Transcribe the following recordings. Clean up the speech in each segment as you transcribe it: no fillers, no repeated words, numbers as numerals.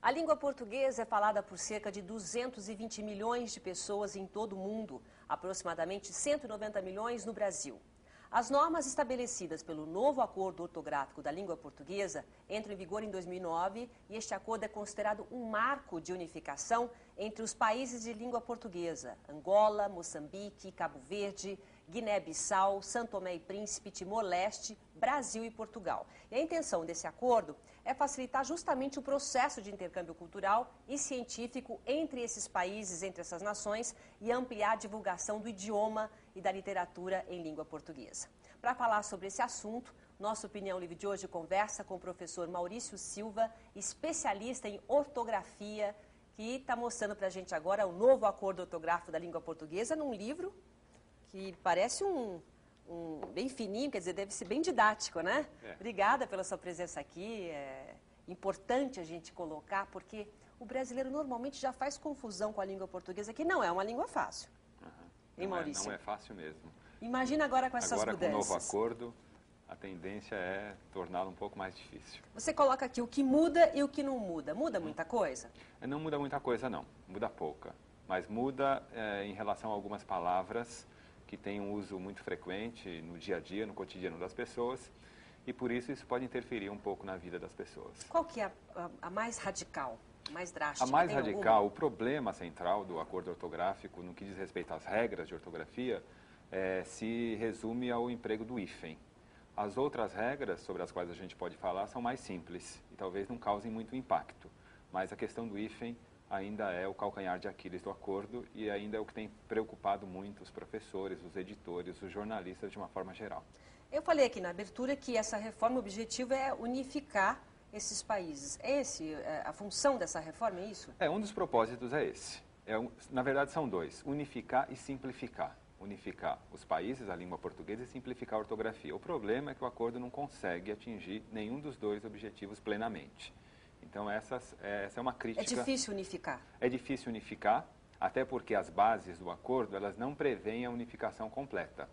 A língua portuguesa é falada por cerca de 220 milhões de pessoas em todo o mundo, aproximadamente 190 milhões no Brasil. As normas estabelecidas pelo novo Acordo Ortográfico da Língua Portuguesa entram em vigor em 2009 e este acordo é considerado um marco de unificação entre os países de língua portuguesa: Angola, Moçambique, Cabo Verde, Guiné-Bissau, São Tomé e Príncipe, Timor-Leste, Brasil e Portugal. E a intenção desse acordo é facilitar justamente o processo de intercâmbio cultural e científico entre esses países, entre essas nações, e ampliar a divulgação do idioma e da literatura em língua portuguesa. Para falar sobre esse assunto, nossa Opinião Livre de hoje conversa com o professor Maurício Silva, especialista em ortografia, que está mostrando para a gente agora o novo Acordo Ortográfico da Língua Portuguesa num livro que parece bem fininho, quer dizer, deve ser bem didático, né? Obrigada pela sua presença aqui. É importante a gente colocar, porque o brasileiro normalmente já faz confusão com a língua portuguesa, que não é uma língua fácil. Hein, Maurício? Não é fácil mesmo. Imagina agora com essas mudanças. Agora, com o novo acordo, a tendência é torná-lo um pouco mais difícil. Você coloca aqui o que muda e o que não muda. Muda muita coisa? Não muda muita coisa, não. Muda pouca. Mas muda em relação a algumas palavras que têm um uso muito frequente no dia a dia, no cotidiano das pessoas, e por isso pode interferir um pouco na vida das pessoas. Qual que é a mais radical, mais drástica? A mais radical, o problema central do acordo ortográfico, no que diz respeito às regras de ortografia, se resume ao emprego do hífen. As outras regras sobre as quais a gente pode falar são mais simples e talvez não causem muito impacto, mas a questão do hífen ainda é o calcanhar de Aquiles do acordo e ainda é o que tem preocupado muito os professores, os editores, os jornalistas de uma forma geral. Eu falei aqui na abertura que essa reforma, o objetivo é unificar esses países. É a função dessa reforma, é isso? Um dos propósitos é esse. Na verdade são dois, unificar e simplificar. Unificar os países, a língua portuguesa, e simplificar a ortografia. O problema é que o acordo não consegue atingir nenhum dos dois objetivos plenamente. Então, essa é uma crítica. É difícil unificar? É difícil unificar, até porque as bases do acordo, elas não prevêem a unificação completa.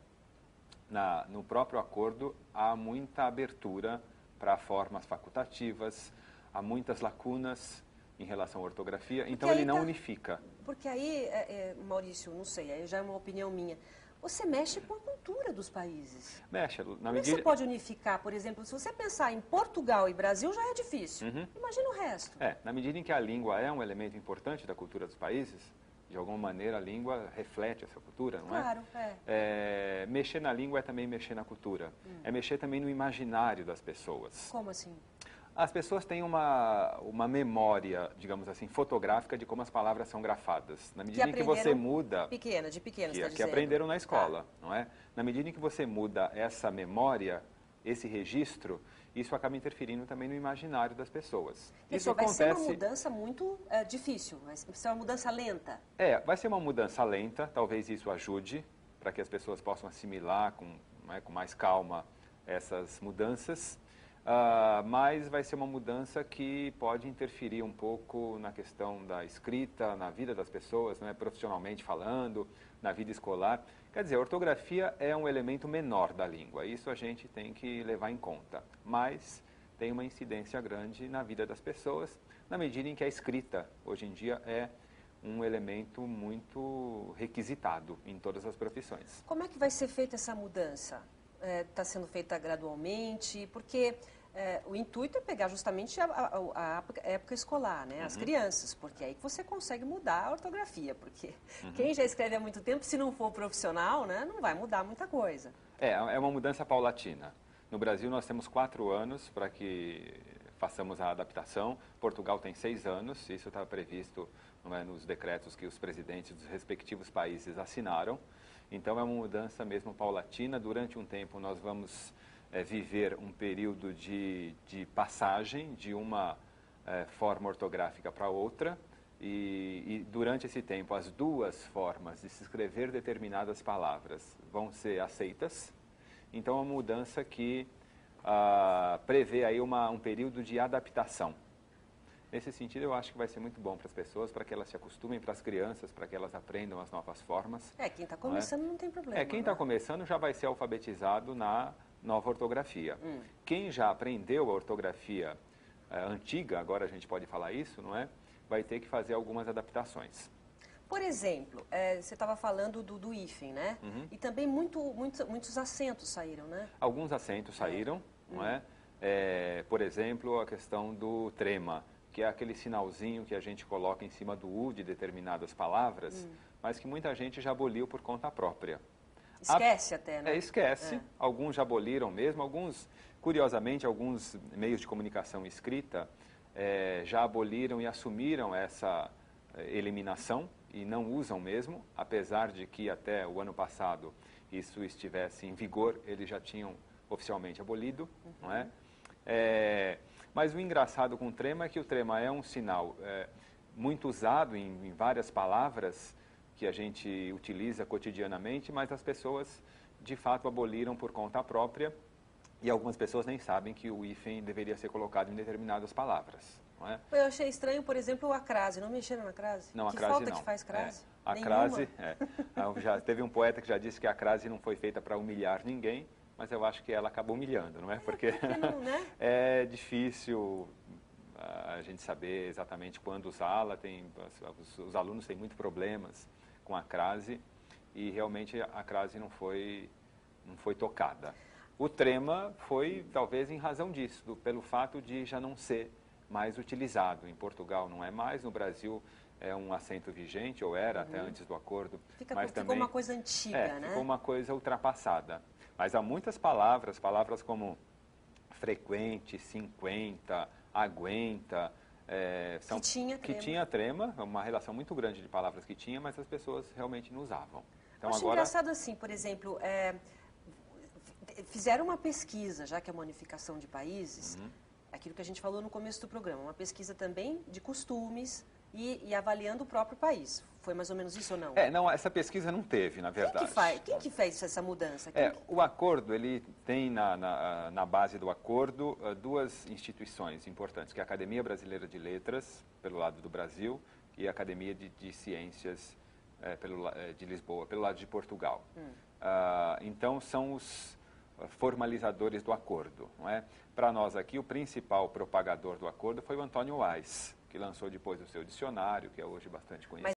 No próprio acordo, há muita abertura para formas facultativas, há muitas lacunas em relação à ortografia, então ele não unifica. Porque aí, Maurício, não sei, aí já é uma opinião minha, você mexe com a cultura dos países. Mexe. Como é que você pode unificar, por exemplo, se você pensar em Portugal e Brasil já é difícil. Imagina o resto. Na medida em que a língua é um elemento importante da cultura dos países, de alguma maneira a língua reflete essa cultura, não é? Claro, mexer na língua é também mexer na cultura. É mexer também no imaginário das pessoas. Como assim? As pessoas têm uma memória, digamos assim, fotográfica de como as palavras são grafadas. Na medida em que você muda... De pequena, que aprenderam na escola, não é? Na medida em que você muda essa memória, esse registro, isso acaba interferindo também no imaginário das pessoas. Isso vai ser uma mudança muito difícil, vai ser uma mudança lenta. Vai ser uma mudança lenta, talvez isso ajude para que as pessoas possam assimilar com mais calma essas mudanças. Mas vai ser uma mudança que pode interferir um pouco na questão da escrita, na vida das pessoas, né, profissionalmente falando, na vida escolar. Quer dizer, a ortografia é um elemento menor da língua, isso a gente tem que levar em conta. Mas tem uma incidência grande na vida das pessoas, na medida em que a escrita, hoje em dia, é um elemento muito requisitado em todas as profissões. Como é que vai ser feita essa mudança? Está sendo feita gradualmente? Porque o intuito é pegar justamente a época escolar, né? As crianças, porque é aí que você consegue mudar a ortografia, porque quem já escreve há muito tempo, se não for profissional, né, não vai mudar muita coisa. É uma mudança paulatina. No Brasil nós temos 4 anos para que façamos a adaptação. Portugal tem 6 anos, isso está previsto nos decretos que os presidentes dos respectivos países assinaram. Então é uma mudança mesmo paulatina. Durante um tempo nós vamos viver um período de passagem de uma forma ortográfica para outra e durante esse tempo as duas formas de se escrever determinadas palavras vão ser aceitas. Então é uma mudança que prevê aí um período de adaptação. Nesse sentido, eu acho que vai ser muito bom para as pessoas, para que elas se acostumem, para as crianças, para que elas aprendam as novas formas. Quem está começando não tem problema. Quem está começando já vai ser alfabetizado na nova ortografia. Quem já aprendeu a ortografia antiga, agora a gente pode falar isso, não é? Vai ter que fazer algumas adaptações. Por exemplo, você estava falando do hífen, né? Uhum. E também muitos acentos saíram, né? Alguns acentos saíram, não é? Por exemplo, a questão do trema, que é aquele sinalzinho que a gente coloca em cima do U de determinadas palavras, mas que muita gente já aboliu por conta própria. Esquece até, né? Esquece. Alguns já aboliram mesmo, alguns, curiosamente, alguns meios de comunicação escrita já aboliram e assumiram essa eliminação e não usam mesmo, apesar de que até o ano passado isso estivesse em vigor, eles já tinham oficialmente abolido, não é? Mas o engraçado com o trema é que o trema é um sinal muito usado em várias palavras que a gente utiliza cotidianamente, mas as pessoas de fato aboliram por conta própria e algumas pessoas nem sabem que o hífen deveria ser colocado em determinadas palavras. Não é? Eu achei estranho, por exemplo, a crase. Não mexeram na crase? Não, a que crase falta não. que faz crase? A Nenhuma? crase, já teve um poeta que já disse que a crase não foi feita para humilhar ninguém, mas eu acho que ela acabou humilhando, não é? Porque não, né? é difícil a gente saber exatamente quando usá-la. Os alunos têm muitos problemas com a crase e realmente a crase não foi tocada. O trema foi talvez em razão disso, pelo fato de já não ser mais utilizado. Em Portugal não é mais, no Brasil é um acento vigente, ou era até antes do acordo. Mas Ficou também, uma coisa antiga, né? Ficou uma coisa ultrapassada. Mas há muitas palavras como frequente, 50, aguenta, que tinha trema, uma relação muito grande de palavras que tinha, mas as pessoas realmente não usavam. Então, acho engraçado assim, por exemplo, fizeram uma pesquisa, já que é uma unificação de países, aquilo que a gente falou no começo do programa, uma pesquisa também de costumes e avaliando o próprio país. Foi mais ou menos isso ou não? Não, essa pesquisa não teve, na verdade. Quem que fez essa mudança? O acordo, ele tem na base do acordo duas instituições importantes, que é a Academia Brasileira de Letras, pelo lado do Brasil, e a Academia de Ciências de Lisboa, pelo lado de Portugal. Então, são os formalizadores do acordo, não é? Para nós aqui, o principal propagador do acordo foi o Antônio Wise, que lançou depois o seu dicionário, que é hoje bastante conhecido.